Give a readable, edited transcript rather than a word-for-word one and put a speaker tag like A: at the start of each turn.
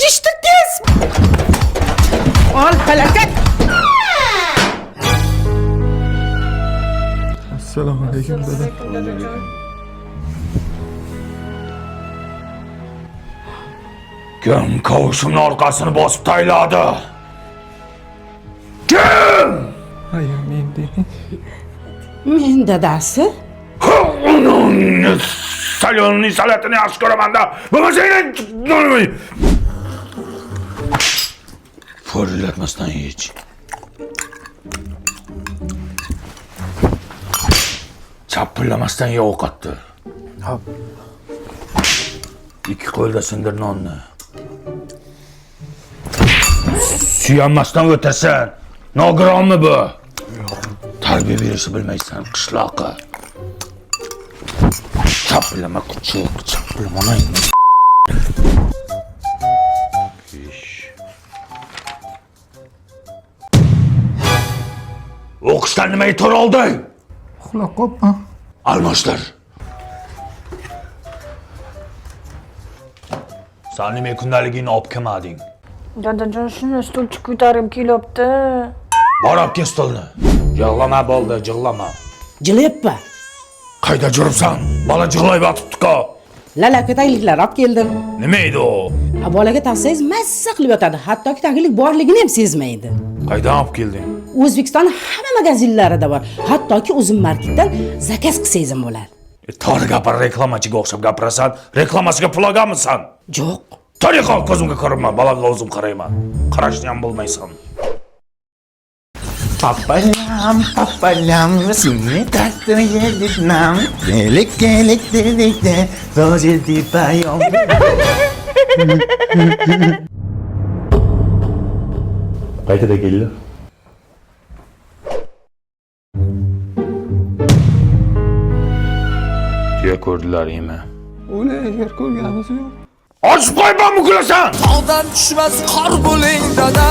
A: ranjishdir tez. Ol falokat.
B: Assalomu alaykum dada.
C: Kim kavushimni orqasini bosib tayladi? Kim?
B: Hayır, men deyman.
A: Men dadasi.
C: Salonning salatini yaxshi ko'raman-da. Bo'lmasa Forillatmasdan hech. Chapillamasdan ye ovqatni.
B: Hop.
C: Ikki qo'lda sindir nonni. Suyanmasdan o'tasan. Nogironmi bu? Tarbiya berishni bilmaysan, qishloqqa. Chapillama kuchuk, chapillama. O'qishdan nimaga to'r olding?
B: Uxlab qopman.
C: Almashtir. Sen nima kundaligingni olib kelmading?
D: Dadajon, shuni stulchi ko'tarib kelibdi.
C: Borib kel stolni. Yig'lama bo'ldi, jig'lama.
A: Jilyapman.
C: Qayda yuribsan? Bola jig'layib yotibdi-ku.
A: Lalaka tagliklar olib keldim.
C: Nima edi u?
A: Bolaga taqsangiz mazza qilib yotadi. Hattoki taglik borligini ham sezmaydi.
C: Qaydan olib kelding?
A: O'zbekiston hamma magazinlarida bor. Hattoki o'zim marketdan zakaz qilsangiz ham bo'ladi.
C: To'g'ri gapir, reklamachiga o'xshab gapirasan. Reklamasiga pul olganmisan?
A: Yo'q.
C: Tariqa ko'zimga ko'rinma, balaga o'zim qarayman. Qarashni ham bilmaysan.
E: Papalam, seni taktini yedim. Gelik dedikde, rozildi payom.
C: Qaytada keldi? Tuya ko'rdilaringmi?
B: Uni agar ko'rganimiz yo'q.
C: Ochib qo'yman, muklasan!
F: Tog'dan tushmas qor bo'ling dada.